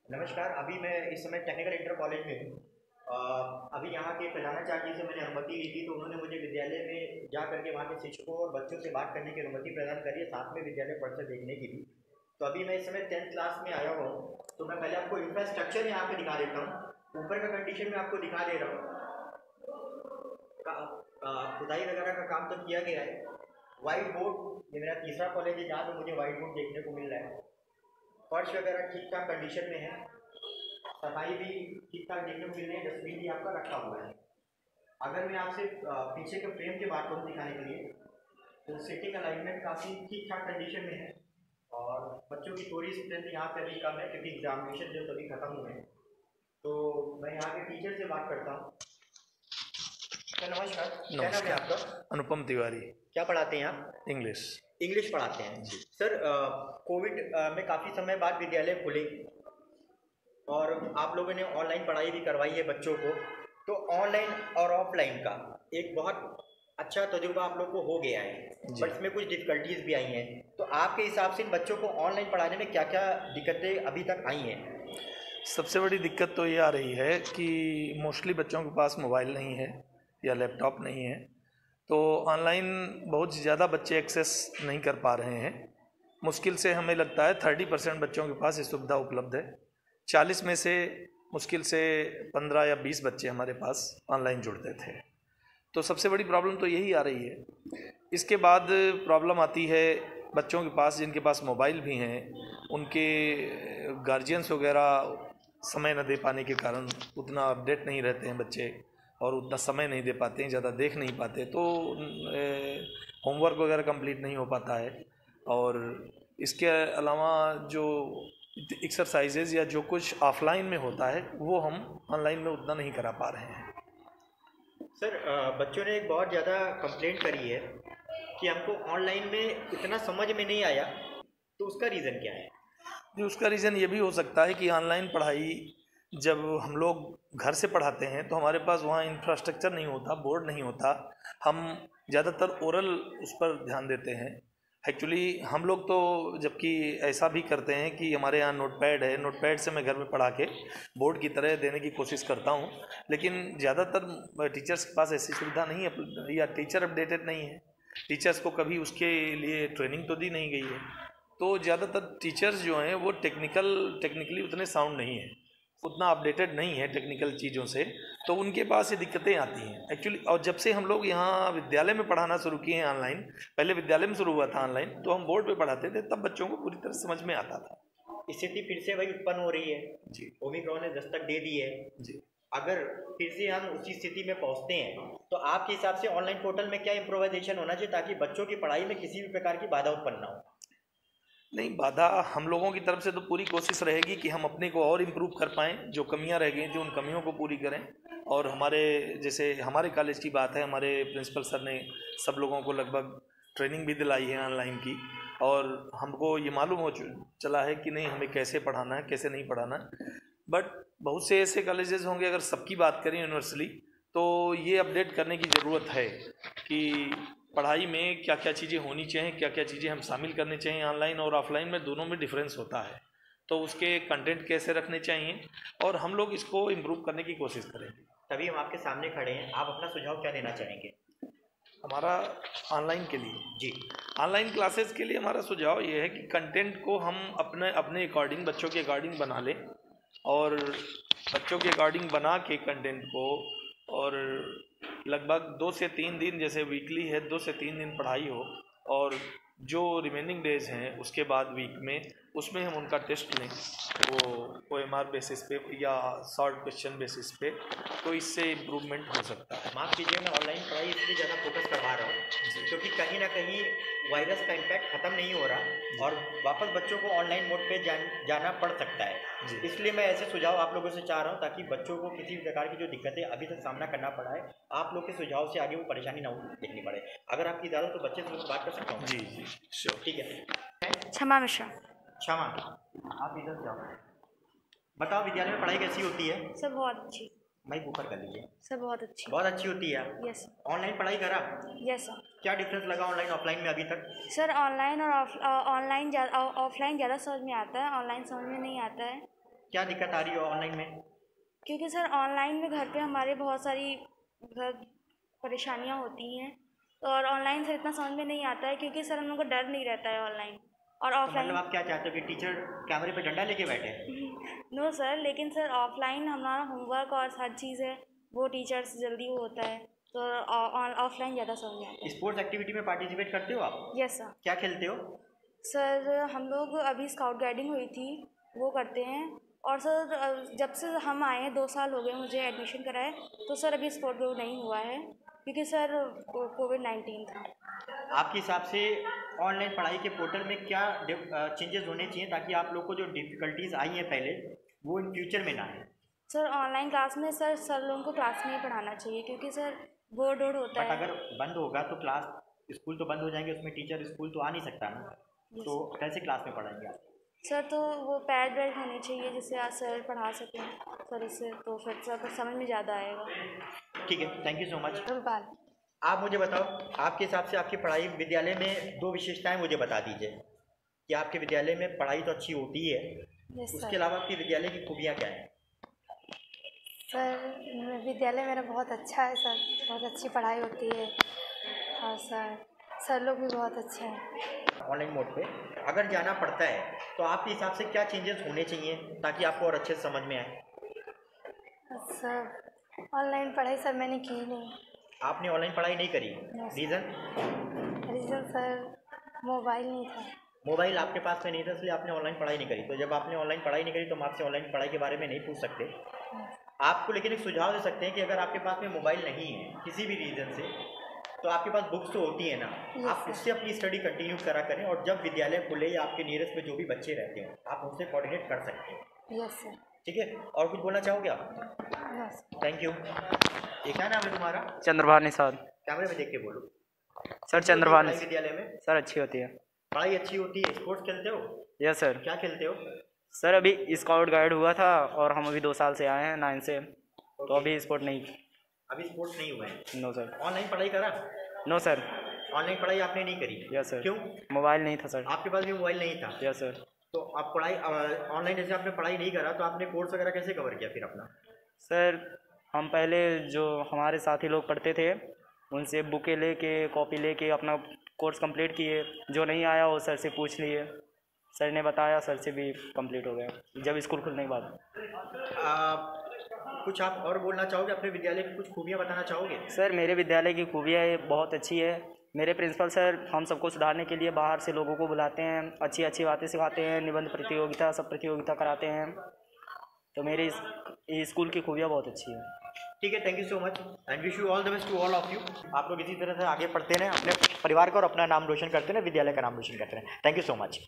नमस्कार। अभी मैं इस समय टेक्निकल इंटर कॉलेज में हूँ। अभी यहाँ के प्रधानाचार्य जी से मैंने अनुमति ली थी, तो उन्होंने मुझे विद्यालय में जा करके वहाँ के शिक्षकों और बच्चों से बात करने की अनुमति प्रदान करी है, साथ में विद्यालय परिसर देखने की भी। तो अभी मैं इस समय 10th क्लास में आया हूँ। तो मैं पहले आपको इंफ्रास्ट्रक्चर यहाँ पे दिखा देता हूँ। ऊपर का कंडीशन मैं आपको दिखा दे रहा हूँ। खुदाई वगैरह का काम तो किया गया है। वाइट बोर्ड, ये मेरा तीसरा कॉलेज है जहाँ पे मुझे वाइट बोर्ड देखने को मिल रहा है। फर्श वगैरह ठीक ठाक कंडीशन में है। सफाई भी ठीक ठाक देखने को मिल रही है। डस्टबिन भी आपका रखा हुआ है। अगर मैं आपसे पीछे के फ्रेम की बात करूँ दिखाने के लिए, तो सीटिंग अलाइनमेंट काफ़ी ठीक ठाक कंडीशन में है। और बच्चों की थोड़ी स्ट्रेंथ यहाँ पे अभी कम है क्योंकि एग्जामिनेशन जो सभी खत्म हुए हैं। तो मैं यहाँ के टीचर से बात करता हूँ। सर नमस्कार, क्या नाम है आपका? अनुपम तिवारी। क्या पढ़ाते हैं आप? इंग्लिश। इंग्लिश पढ़ाते हैं जी। सर कोविड में काफ़ी समय बाद विद्यालय खुले और आप लोगों ने ऑनलाइन पढ़ाई भी करवाई है बच्चों को। तो ऑनलाइन और ऑफलाइन का एक बहुत अच्छा तजुर्बा आप लोग को हो गया है, बट इसमें कुछ डिफ़िकल्टीज भी आई हैं। तो आपके हिसाब से इन बच्चों को ऑनलाइन पढ़ाने में क्या क्या दिक्कतें अभी तक आई हैं? सबसे बड़ी दिक्कत तो ये आ रही है कि मोस्टली बच्चों के पास मोबाइल नहीं है या लैपटॉप नहीं है, तो ऑनलाइन बहुत ज़्यादा बच्चे एक्सेस नहीं कर पा रहे हैं। मुश्किल से हमें लगता है 30% बच्चों के पास ये सुविधा उपलब्ध है। 40 में से मुश्किल से 15 या 20 बच्चे हमारे पास ऑनलाइन जुड़ते थे। तो सबसे बड़ी प्रॉब्लम तो यही आ रही है। इसके बाद प्रॉब्लम आती है बच्चों के पास जिनके पास मोबाइल भी हैं, उनके गार्जियंस वगैरह समय न दे पाने के कारण उतना अपडेट नहीं रहते हैं बच्चे और उतना समय नहीं दे पाते हैं, ज़्यादा देख नहीं पाते, तो होमवर्क वगैरह कंप्लीट नहीं हो पाता है। और इसके अलावा जो एक्सरसाइजेज या जो कुछ ऑफलाइन में होता है वो हम ऑनलाइन में उतना नहीं करा पा रहे हैं। सर बच्चों ने एक बहुत ज़्यादा कंप्लेंट करी है कि हमको ऑनलाइन में इतना समझ में नहीं आया, तो उसका रीज़न क्या है? जी, उसका रीज़न ये भी हो सकता है कि ऑनलाइन पढ़ाई जब हम लोग घर से पढ़ाते हैं तो हमारे पास वहाँ इंफ्रास्ट्रक्चर नहीं होता, बोर्ड नहीं होता, हम ज़्यादातर ओरल उस पर ध्यान देते हैं। एक्चुअली हम लोग तो जबकि ऐसा भी करते हैं कि हमारे यहाँ नोटपैड है, नोटपैड से मैं घर में पढ़ा के बोर्ड की तरह देने की कोशिश करता हूँ, लेकिन ज़्यादातर टीचर्स के पास ऐसी सुविधा नहीं है या टीचर अपडेटेड नहीं है। टीचर्स को कभी उसके लिए ट्रेनिंग तो दी नहीं गई है। तो ज़्यादातर टीचर्स जो हैं वो टेक्निकली उतने साउंड नहीं हैं, उतना अपडेटेड नहीं है टेक्निकल चीज़ों से, तो उनके पास ये दिक्कतें आती हैं एक्चुअली। और जब से हम लोग यहाँ विद्यालय में पढ़ाना शुरू किए हैं ऑनलाइन, पहले विद्यालय में शुरू हुआ था ऑनलाइन, तो हम बोर्ड पे पढ़ाते थे, तब बच्चों को पूरी तरह समझ में आता था। स्थिति फिर से वही उत्पन्न हो रही है जी। ओमिक्रॉन ने दस्तक दे दी है जी। अगर फिर से हम उसी स्थिति में पहुंचते हैं तो आपके हिसाब से ऑनलाइन पोर्टल में क्या इम्प्रोवाइजेशन होना चाहिए ताकि बच्चों की पढ़ाई में किसी भी प्रकार की बाधा उत्पन्न ना हो? नहीं, बाधा हम लोगों की तरफ से तो पूरी कोशिश रहेगी कि हम अपने को और इम्प्रूव कर पाएँ, जो कमियां रह गई थी उन कमियों को पूरी करें। और हमारे जैसे हमारे कॉलेज की बात है, हमारे प्रिंसिपल सर ने सब लोगों को लगभग ट्रेनिंग भी दिलाई है ऑनलाइन की, और हमको ये मालूम हो चला है कि नहीं हमें कैसे पढ़ाना है, कैसे नहीं पढ़ाना है। बट बहुत से ऐसे कॉलेजेस होंगे, अगर सबकी बात करें यूनिवर्सली, तो ये अपडेट करने की ज़रूरत है कि पढ़ाई में क्या क्या चीज़ें होनी चाहिए, क्या क्या चीज़ें हम शामिल करनी चाहिए। ऑनलाइन और ऑफलाइन में दोनों में डिफरेंस होता है, तो उसके कंटेंट कैसे रखने चाहिए, और हम लोग इसको इम्प्रूव करने की कोशिश करेंगे। तभी हम आपके सामने खड़े हैं। आप अपना सुझाव क्या देना चाहेंगे? हमारा ऑनलाइन के लिए जी, ऑनलाइन क्लासेस के लिए हमारा सुझाव ये है कि कंटेंट को हम अपने अपने अकॉर्डिंग, बच्चों के अकॉर्डिंग बना लें, और बच्चों के अकॉर्डिंग बना के कंटेंट को, और लगभग 2 से 3 दिन, जैसे वीकली है 2 से 3 दिन पढ़ाई हो, और जो रिमेनिंग डेज हैं उसके बाद वीक में उसमें हम उनका टेस्ट लें, वो OMR बेसिस पे या शॉर्ट क्वेश्चन बेसिस पे, तो इससे इम्प्रूवमेंट हो सकता है। माफ़ कीजिए, मैं ऑनलाइन पढ़ाई इसलिए ज़्यादा फोकस करवा रहा हूँ क्योंकि कहीं ना कहीं वायरस का इम्पैक्ट ख़त्म नहीं हो रहा और वापस बच्चों को ऑनलाइन मोड पे जाना पड़ सकता है। इसलिए मैं ऐसे सुझाव आप लोगों से चाह रहा हूँ ताकि बच्चों को किसी भी प्रकार की जो दिक्कतें अभी तक सामना करना पड़ा है, आप लोग के सुझाव से आगे वो परेशानी ना देखनी पड़े। अगर आपकी इजाज़त तो बच्चे से बात कर सकता हूँ? जी जी श्योर। ठीक है। क्षमा मिश्रा। क्षमा, आप इधर से आओ। बताओ विद्यालय में पढ़ाई कैसी होती है? सर बहुत अच्छी। माइक ऊपर कर लीजिए। सर बहुत अच्छी। बहुत अच्छी होती है। यस। ऑनलाइन पढ़ाई करा? Yes sir. क्या डिफरेंस लगा ऑनलाइन ऑफलाइन में अभी तक? सर ऑनलाइन और ऑफलाइन ज़्यादा समझ में आता है, ऑनलाइन समझ में नहीं आता है। क्या दिक्कत आ रही है ऑनलाइन में? क्योंकि सर ऑनलाइन में घर पे हमारे बहुत सारी घर परेशानियाँ होती हैं, तो और ऑनलाइन सर इतना समझ में नहीं आता है, क्योंकि सर हम लोग को डर नहीं रहता है ऑनलाइन और तो ऑफलाइन। मतलब आप क्या चाहते हो कि टीचर कैमरे पे डंडा लेके बैठे? नो सर, लेकिन सर ऑफलाइन हमारा होमवर्क और हर चीज़ है वो टीचर्स जल्दी होता है, तो ऑफलाइन ज़्यादा समझ में आता है। स्पोर्ट्स एक्टिविटी में पार्टिसिपेट करते हो आप? Yes sir. क्या खेलते हो? सर हम लोग अभी स्काउट गाइडिंग हुई थी वो करते हैं, और सर जब से हम आए हैं 2 साल हो गए मुझे एडमिशन कराए, तो सर अभी स्पोर्ट ग्रुप नहीं हुआ है क्योंकि सर कोविड-19 था। आपके हिसाब से ऑनलाइन पढ़ाई के पोर्टल में क्या चेंजेस होने चाहिए ताकि आप लोग को जो डिफ़िकल्टीज़ आई हैं पहले वो इन फ्यूचर में ना आए? सर ऑनलाइन क्लास में सर लोगों को क्लास में ही पढ़ाना चाहिए, क्योंकि सर बोर्ड वोर्ड होता बट है। अगर बंद होगा तो क्लास स्कूल तो बंद हो जाएंगे, उसमें टीचर स्कूल तो आ नहीं सकता ना, तो कैसे क्लास में पढ़ाएंगे आप? सर तो वो पैड वैड होनी चाहिए जिससे आप सर पढ़ा सकें सर, इससे तो फिर सर समझ में ज़्यादा आएगा। ठीक है, थैंक यू सो मच। रुपाल। आप मुझे बताओ, आपके हिसाब से आपकी पढ़ाई विद्यालय में 2 विशेषताएं मुझे बता दीजिए कि आपके विद्यालय में पढ़ाई तो अच्छी होती है, यस उसके सर। अलावा आपकी विद्यालय की खूबियाँ क्या हैं? सर विद्यालय मेरा बहुत अच्छा है सर, बहुत अच्छी पढ़ाई होती है और सर लोग भी बहुत अच्छे हैं। ऑनलाइन मोड पे अगर जाना पड़ता है तो आपके हिसाब से क्या चेंजेस होने चाहिए ताकि आपको और अच्छे से समझ में आए? सर ऑनलाइन पढ़ाई सर मैंने की नहीं। आपने ऑनलाइन पढ़ाई नहीं करी, रीज़न? रीज़न सर मोबाइल नहीं था। मोबाइल आपके पास में नहीं था इसलिए आपने ऑनलाइन पढ़ाई नहीं करी। तो जब आपने ऑनलाइन पढ़ाई नहीं करी तो हम आपसे ऑनलाइन पढ़ाई के बारे में नहीं पूछ सकते। आपको लेकिन एक सुझाव दे सकते हैं कि अगर आपके पास में मोबाइल नहीं है किसी भी रीज़न से, तो आपके पास बुक्स तो होती है ना, आप उससे अपनी स्टडी कंटिन्यू करा करें, और जब विद्यालय खुले या आपके नियरेस्ट में जो भी बच्चे रहते हैं आप उनसे कोऑर्डिनेट कर सकते हैं। Yes sir. ठीक है, और कुछ बोलना चाहोगे आप? यस। Thank you. ये क्या नाम है तुम्हारा? चंद्रभान निषाद। कैमरे में देख के बोलो सर। चंद्रभान पढ़ाई विद्यालय में सर अच्छी होती है। पढ़ाई अच्छी होती है। स्पोर्ट्स खेलते हो? Yes sir. क्या खेलते हो? सर अभी स्काउट गाइड हुआ था और हम अभी 2 साल से आए हैं 9 से, तो अभी स्पोर्ट नहीं। अभी स्पोर्ट्स नहीं हुए हैं? No sir. ऑनलाइन पढ़ाई करा? No sir. ऑनलाइन पढ़ाई आपने नहीं करी? Yes sir. क्यों? मोबाइल नहीं था सर। आपके पास भी मोबाइल नहीं था? Yes sir. तो आप पढ़ाई ऑनलाइन जैसे आपने पढ़ाई नहीं करा तो आपने कोर्स वगैरह कैसे कवर किया फिर अपना? सर हम पहले जो हमारे साथी लोग पढ़ते थे उनसे बुकें लेके कॉपी लेके अपना कोर्स कंप्लीट किए, जो नहीं आया वो सर से पूछ लिए, सर ने बताया, सर से भी कंप्लीट हो गया जब स्कूल खुलने के बाद। कुछ आप और बोलना चाहोगे? अपने विद्यालय की कुछ खूबियाँ बताना चाहोगे? सर मेरे विद्यालय की खूबियाँ बहुत अच्छी है। मेरे प्रिंसिपल सर हम सबको सुधारने के लिए बाहर से लोगों को बुलाते हैं, अच्छी अच्छी बातें सिखाते हैं, निबंध प्रतियोगिता सब प्रतियोगिता कराते हैं, तो मेरे इस स्कूल की खूबियाँ बहुत अच्छी है। ठीक है, thank you so much and wish you all the best to all of you. आप लोग इसी तरह से आगे पढ़ते रहें, अपने परिवार का और अपना नाम रोशन करते रहें, विद्यालय का नाम रोशन करते रहें। Thank you so much.